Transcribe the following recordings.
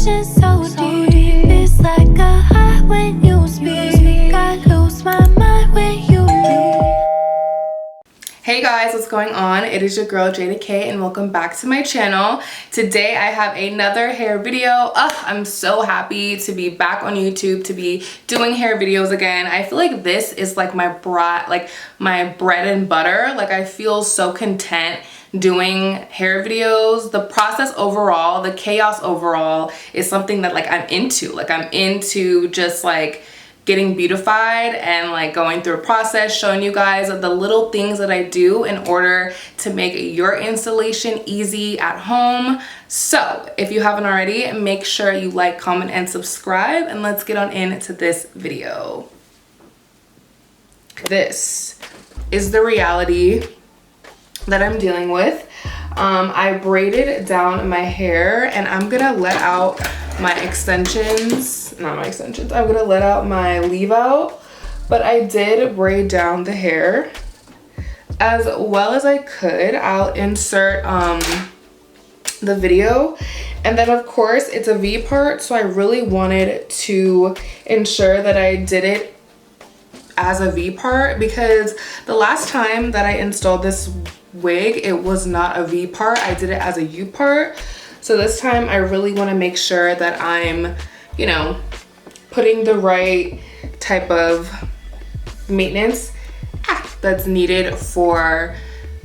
conversation so deep. It's like a high when you speak. I lose my mind when you leave. Hey guys, what's going on? It is your girl JADA and welcome back to my channel. Today I have another hair video. I'm so happy to be back on YouTube, to be doing hair videos again. I feel like this is like my bread and butter. Like I feel so content doing hair videos. The process overall, the chaos overall is something that like I'm into. Like I'm into just like getting beautified and like going through a process, showing you guys the little things that I do in order to make your installation easy at home. So if you haven't already, make sure you like, comment, and subscribe, and let's get on into this video. This is the reality that I'm dealing with. I braided down my hair and I'm gonna let out my extensions, not my extensions, I'm gonna let out my leave out, but I did braid down the hair as well as I could. I'll insert the video, and then of course it's a V part, so I really wanted to ensure that I did it as a V part, because the last time that I installed this wig, it was not a V part. I did it as a U part. So this time I really want to make sure that I'm, you know, putting the right type of maintenance that's needed for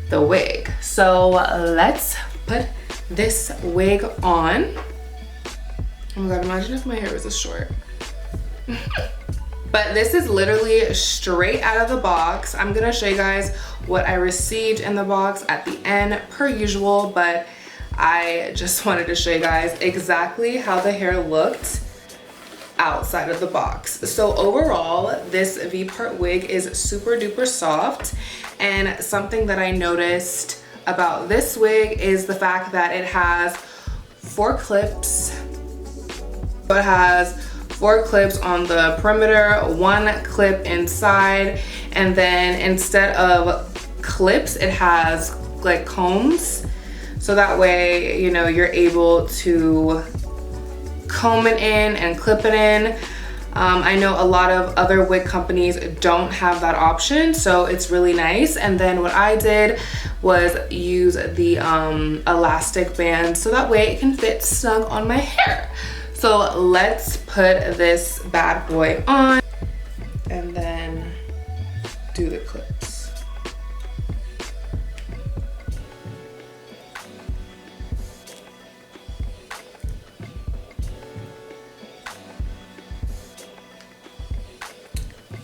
the wig. So let's put this wig on. Oh my god, imagine if my hair was this short. But this is literally straight out of the box. I'm gonna show you guys what I received in the box at the end per usual, but I just wanted to show you guys exactly how the hair looked outside of the box. So overall, this V-part wig is super duper soft, and something that I noticed about this wig is the fact that it has 4 clips. It has 4 clips on the perimeter, 1 clip inside, and then instead of clips, it has like combs. So that way, you know, you're able to comb it in and clip it in. I know a lot of other wig companies don't have that option, so it's really nice. And then what I did was use the elastic band so that way it can fit snug on my hair. So let's put this bad boy on and then do the clips.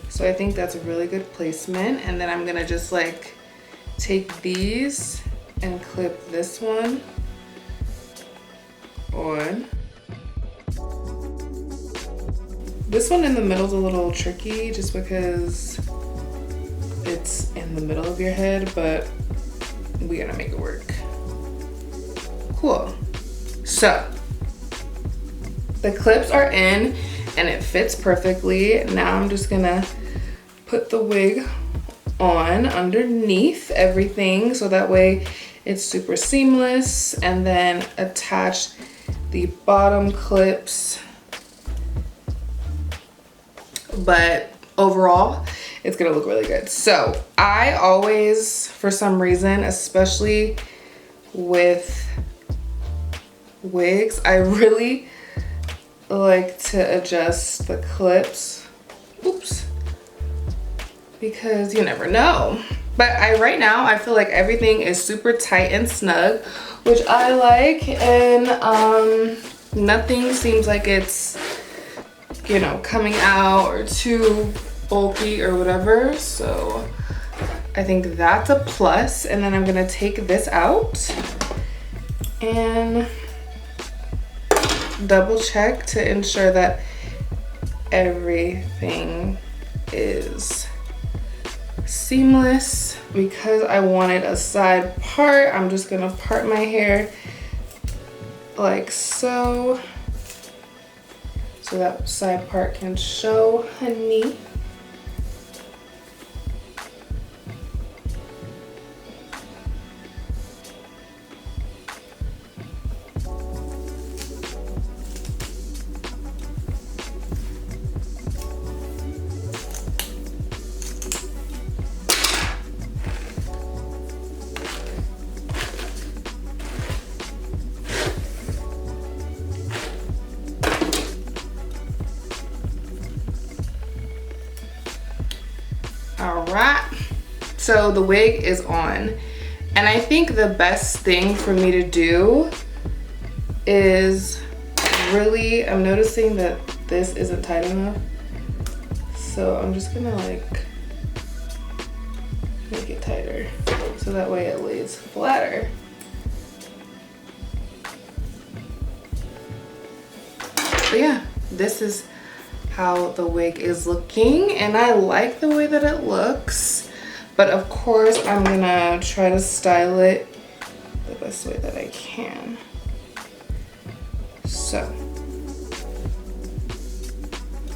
So I think that's a really good placement. And then I'm gonna just like take these and clip this one on. This one in the middle is a little tricky just because it's in the middle of your head, but we're gonna make it work. Cool. So the clips are in and it fits perfectly. Now I'm just gonna put the wig on underneath everything so that way it's super seamless, and then attach the bottom clips. But overall, it's gonna look really good. So I always, for some reason, especially with wigs, I really like to adjust the clips. Oops. Because you never know. But right now, I feel like everything is super tight and snug, which I like, and nothing seems like it's, you know, coming out or too bulky or whatever. So I think that's a plus. And then I'm gonna take this out and double check to ensure that everything is seamless. Because I wanted a side part, I'm just gonna part my hair like so. So that side part can show, honey. right, so the wig is on, and I think the best thing for me to do is really, I'm noticing that this isn't tight enough, so I'm just gonna like make it tighter so that way it lays flatter. But yeah, this is how the wig is looking, and I like the way that it looks, but of course I'm gonna try to style it the best way that I can. So,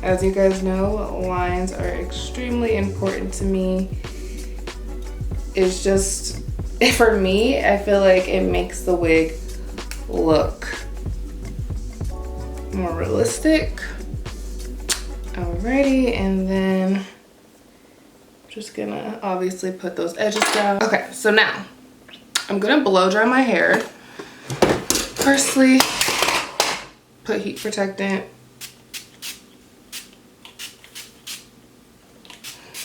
as you guys know, lines are extremely important to me. It's just, for me, I feel like it makes the wig look more realistic. Alrighty, and then I'm just gonna obviously put those edges down. Okay, so now I'm gonna blow dry my hair. Firstly, put heat protectant,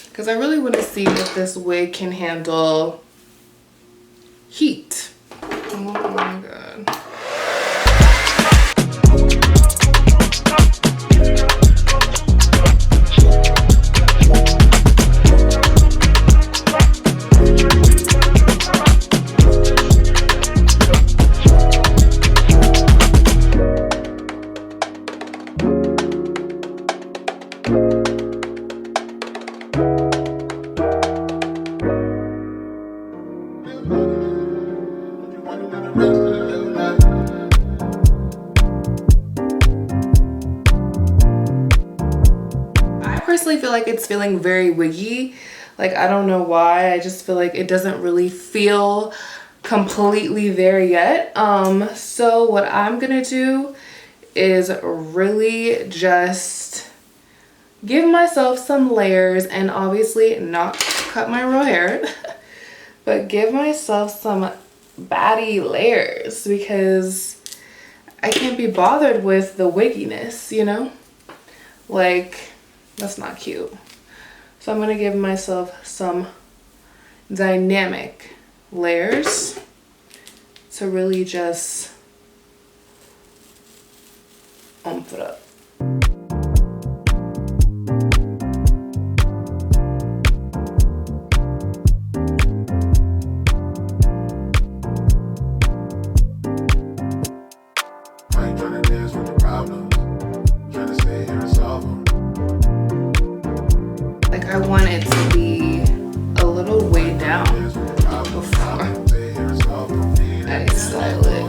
because I really want to see if this wig can handle heat. Oh my god. I feel like it's feeling very wiggy. Like, I don't know why, I just feel like it doesn't really feel completely there yet. So what I'm gonna do is really just give myself some layers, and obviously not cut my real hair but give myself some baddie layers, because I can't be bothered with the wigginess, you know? Like, that's not cute. So I'm gonna give myself some dynamic layers to really just oomph it up. Like, I want it to be a little way down before I style it.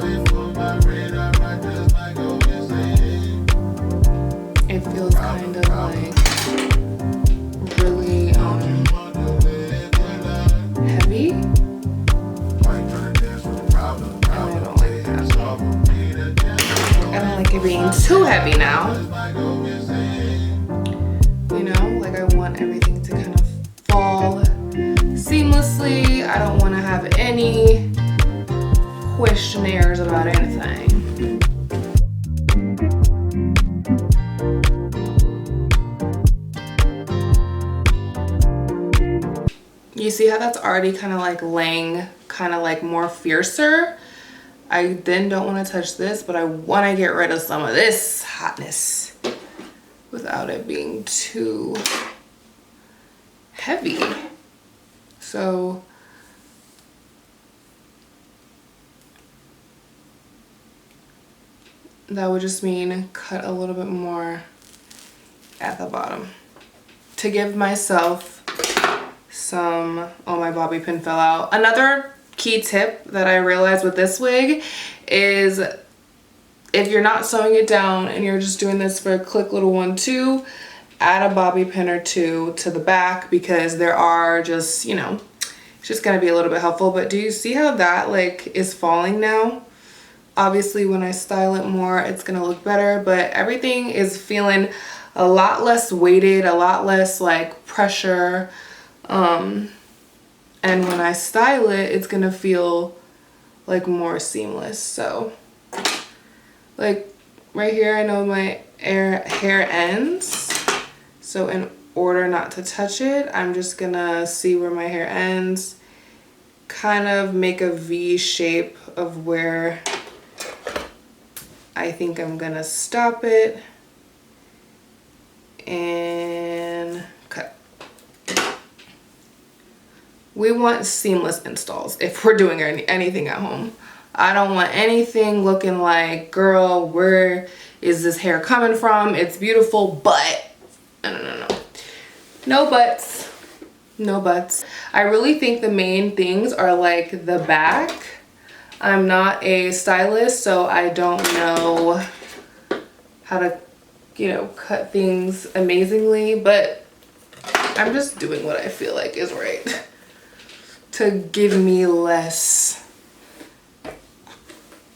It feels kind of like really heavy. I don't like that. I don't like it being too heavy now. You know, like, I want everything to kind of fall seamlessly. I don't want to have any questionnaires about anything. You see how that's already kind of like laying kind of like more fiercer? I then don't want to touch this, but I want to get rid of some of this hotness without it being too heavy. So that would just mean cut a little bit more at the bottom to give myself some, oh, my bobby pin fell out. Another key tip that I realized with this wig is if you're not sewing it down and you're just doing this for a quick little 1-2, add a bobby pin or two to the back, because there are just, you know, it's just gonna be a little bit helpful. But do you see how that like is falling now? Obviously when I style it more, it's gonna look better, but everything is feeling a lot less weighted, a lot less like pressure. And when I style it, it's gonna feel like more seamless. So like right here, I know my hair ends. So in order not to touch it. I'm just gonna see where my hair ends, kind of make a V shape of where I think I'm gonna stop it, and cut. We want seamless installs if we're doing anything at home. I don't want anything looking like, girl, where is this hair coming from? It's beautiful, but no. No buts. No buts. I really think the main things are like the back. I'm not a stylist, so I don't know how to, you know, cut things amazingly, but I'm just doing what I feel like is right to give me less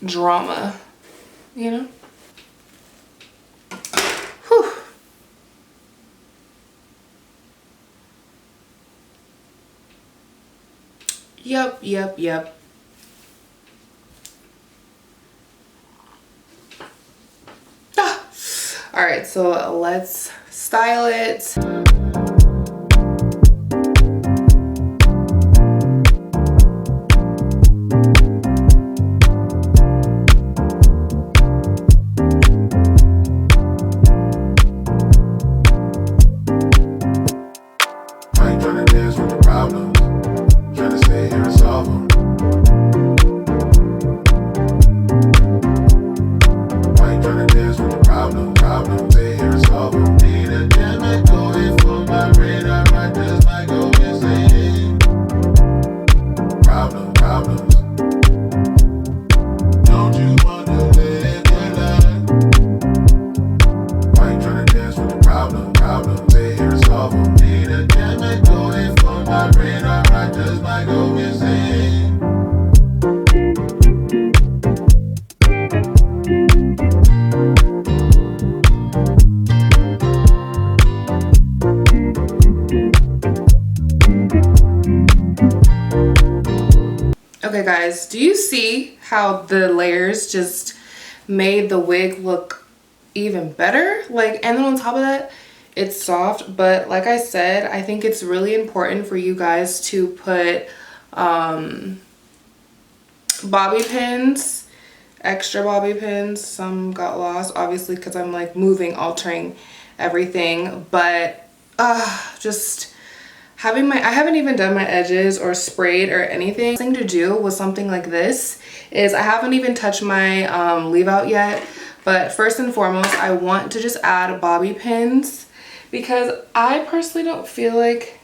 drama, you know? Whew. Yep. All right, so let's style it. Okay guys, do you see how the layers just made the wig look even better? Like, and then on top of that, it's soft, but like I said, I think it's really important for you guys to put bobby pins, extra bobby pins. Some got lost obviously because I'm like moving, altering everything, but just having I haven't even done my edges or sprayed or anything. The thing to do with something like this is I haven't even touched my leave out yet, but first and foremost I want to just add bobby pins because I personally don't feel like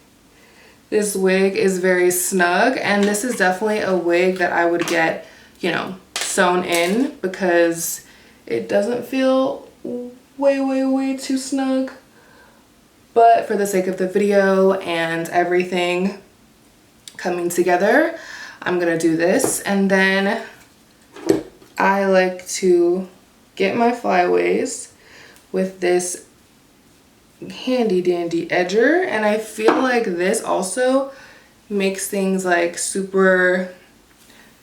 this wig is very snug, and this is definitely a wig that I would get, you know, sewn in because it doesn't feel way too snug. But for the sake of the video and everything coming together, I'm gonna do this. And then I like to get my flyaways with this handy dandy edger, and I feel like this also makes things like super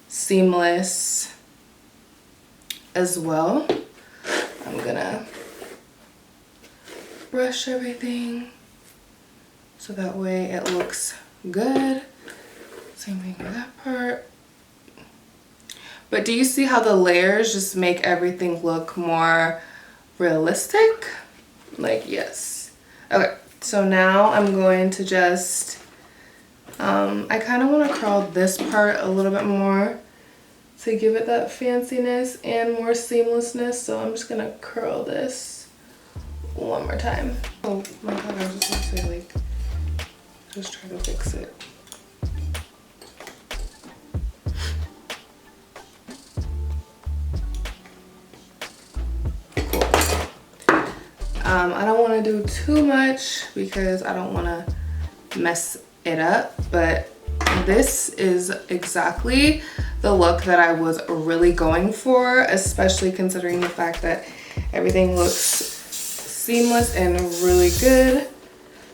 seamless as well. I'm gonna brush everything so that way it looks good. Same thing with that part. But do you see how the layers just make everything look more realistic? Like, yes. Okay, so now I'm going to just I kind of want to curl this part a little bit more to give it that fanciness and more seamlessness, so I'm just gonna curl this one more time. Oh my god, I was just gonna say, like, just try to fix it. Cool. I don't want to do too much because I don't want to mess it up, but this is exactly the look that I was really going for, especially considering the fact that everything looks seamless and really good.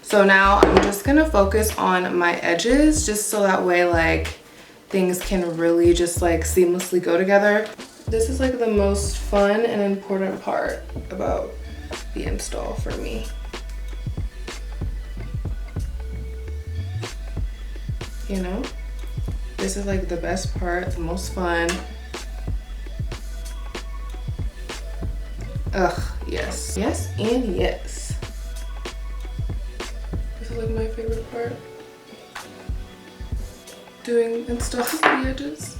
So now I'm just gonna focus on my edges just so that way like things can really just like seamlessly go together. This is like the most fun and important part about the install for me. you know? This is like the best part, the most fun. Ugh, yes. Yes and yes. This is like my favorite part. Doing installs the edges.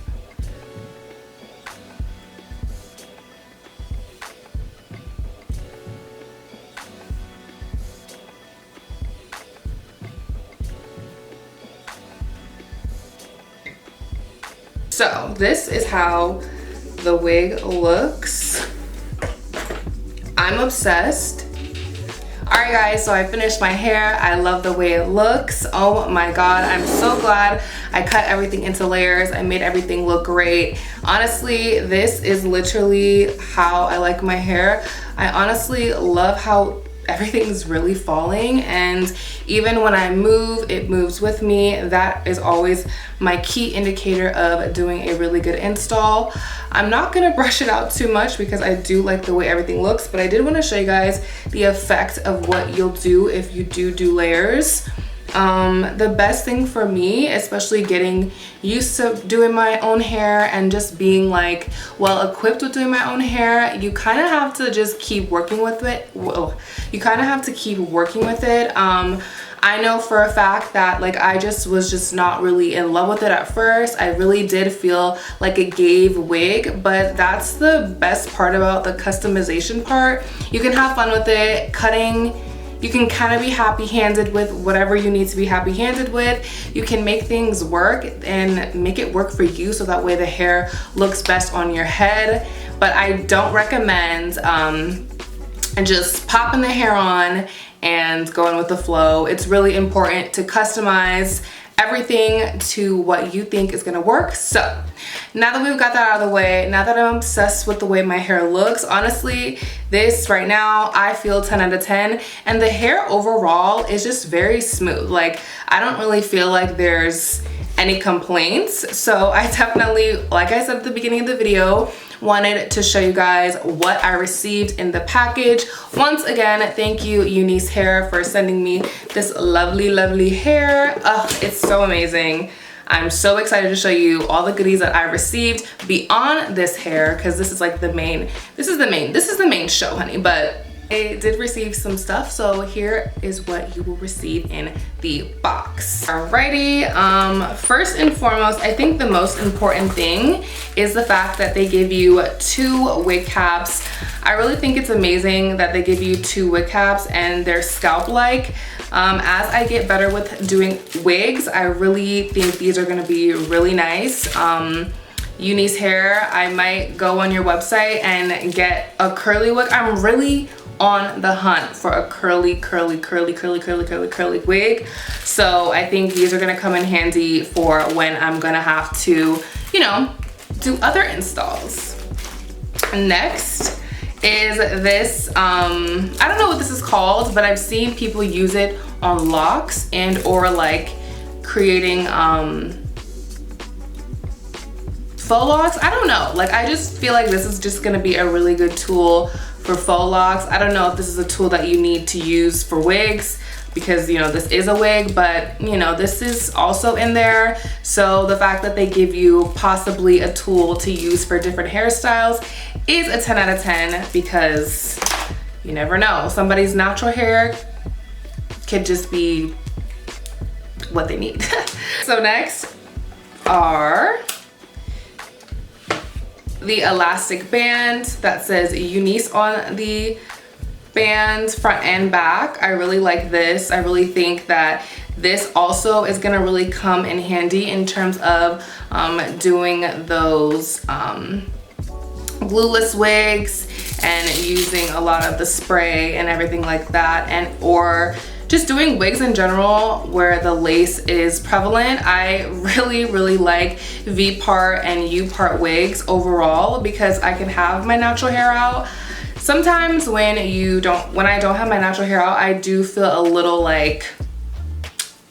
So this is how the wig looks. I'm obsessed. All right guys, so I finished my hair. I love the way it looks. Oh my God, I'm so glad I cut everything into layers. I made everything look great. Honestly, this is literally how I like my hair. I honestly love how everything's really falling, and even when I move, it moves with me. That is always my key indicator of doing a really good install. I'm not gonna brush it out too much because I do like the way everything looks, but I did want to show you guys the effect of what you'll do if you do layers. The best thing for me, especially getting used to doing my own hair and just being like well equipped with doing my own hair, you kind of have to just keep working with it. Whoa. You kind of have to keep working with it. I know for a fact that like I was just not really in love with it at first. I really did feel like it gave wig, but that's the best part about the customization part. You can have fun with it, cutting. You can kind of be happy-handed with whatever you need to be happy-handed with. You can make things work and make it work for you so that way the hair looks best on your head. But I don't recommend just popping the hair on and going with the flow. It's really important to customize everything to what you think is gonna work. So now that we've got that out of the way, now that I'm obsessed with the way my hair looks, honestly, this right now, I feel 10 out of 10. And the hair overall is just very smooth. Like, I don't really feel like there's any complaints. So I definitely, like I said at the beginning of the video, wanted to show you guys what I received in the package. Once again, thank you Unice Hair for sending me this lovely hair. It's so amazing. I'm so excited to show you all the goodies that I received beyond this hair, because this is like the main show, honey. But I did receive some stuff, so here is what you will receive in the box. Alrighty, first and foremost, I think the most important thing is the fact that they give you 2 wig caps. I really think it's amazing that they give you 2 wig caps and they're scalp-like. As I get better with doing wigs, I really think these are gonna be really nice. Unice Hair, I might go on your website and get a curly wig. I'm really on the hunt for a curly wig. So I think these are gonna come in handy for when I'm gonna have to, you know, do other installs. Next is this, I don't know what this is called, but I've seen people use it on locks and or like creating faux locks. I don't know, like I just feel like this is just gonna be a really good tool for faux locks. I don't know if this is a tool that you need to use for wigs, because you know this is a wig, but you know this is also in there. So the fact that they give you possibly a tool to use for different hairstyles is a 10 out of 10, because you never know, somebody's natural hair could just be what they need. So next are the elastic band that says Unice on the band, front and back. I really like this. I really think that this also is gonna really come in handy in terms of doing those glueless wigs and using a lot of the spray and everything like that, and or just doing wigs in general where the lace is prevalent. I really like V-part and U-part wigs overall, because I can have my natural hair out. Sometimes when I don't have my natural hair out, I do feel a little like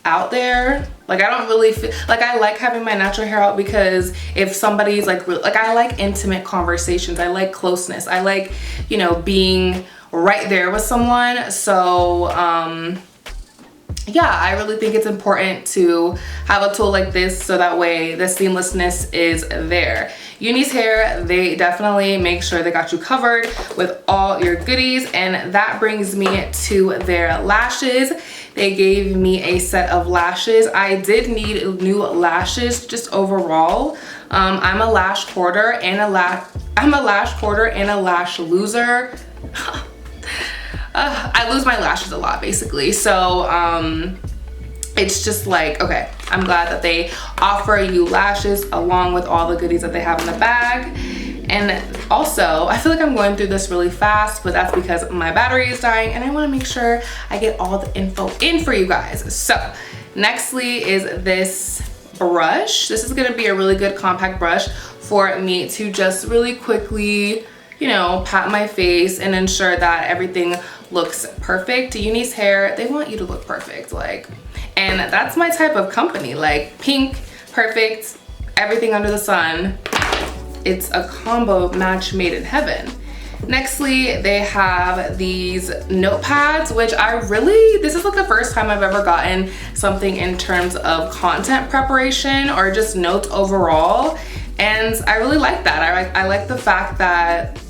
out there. Like I don't really feel like I like having my natural hair out, because if somebody's like I like intimate conversations, I like closeness, I like, you know, being right there with someone. So yeah, I really think it's important to have a tool like this so that way the seamlessness is there. Unice Hair, they definitely make sure they got you covered with all your goodies, and that brings me to their lashes. They gave me a set of lashes. I did need new lashes just overall. I'm a lash hoarder and a lash loser. I lose my lashes a lot basically, so it's just like, okay, I'm glad that they offer you lashes along with all the goodies that they have in the bag. And also, I feel like I'm going through this really fast, but that's because my battery is dying and I want to make sure I get all the info in for you guys. So nextly is this brush. This is going to be a really good compact brush for me to just really quickly, you know, pat my face and ensure that everything looks perfect. Unice Hair, they want you to look perfect, like, and that's my type of company, like pink, perfect, everything under the sun. It's a combo match made in heaven. Nextly, they have these notepads, which this is like the first time I've ever gotten something in terms of content preparation or just notes overall. And I really like that. I like the fact that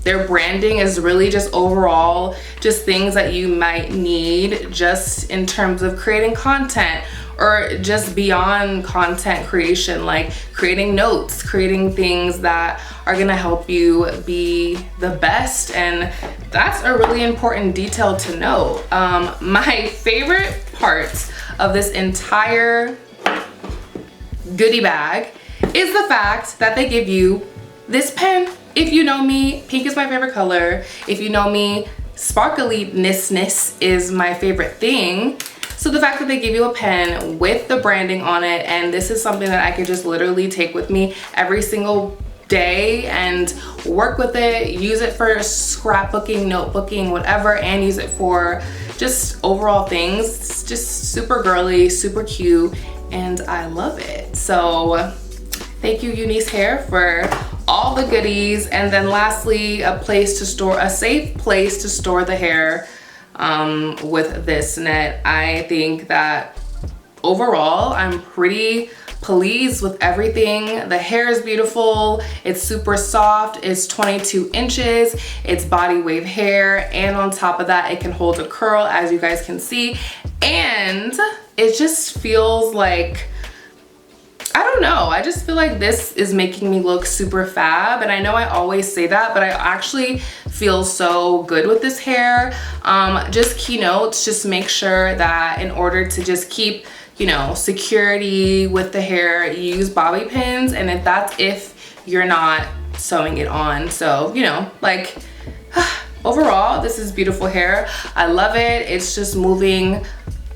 their branding is really just overall just things that you might need just in terms of creating content or just beyond content creation, like creating notes, creating things that are gonna help you be the best. And that's a really important detail to know. My favorite part of this entire goodie bag is the fact that they give you this pen. If you know me, pink is my favorite color. If you know me, sparkliness is my favorite thing. So the fact that they give you a pen with the branding on it, and this is something that I could just literally take with me every single day and work with it, use it for scrapbooking, notebooking, whatever, and use it for just overall things. It's just super girly, super cute, and I love it. So thank you, Unice Hair, for all the goodies. And then lastly, a safe place to store the hair with this net. I think that overall, I'm pretty pleased with everything. The hair is beautiful. It's super soft. It's 22 inches. It's body wave hair. And on top of that, it can hold a curl, as you guys can see. And it just feels like, I don't know, I just feel like this is making me look super fab. And I know I always say that, but I actually feel so good with this hair. Just keynotes, just make sure that in order to just keep, you know, security with the hair, use bobby pins. And if you're not sewing it on. So, you know, like overall, this is beautiful hair. I love it. It's just moving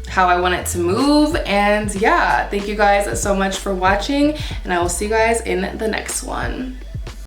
how I want it to move. And yeah, thank you guys so much for watching, and I will see you guys in the next one.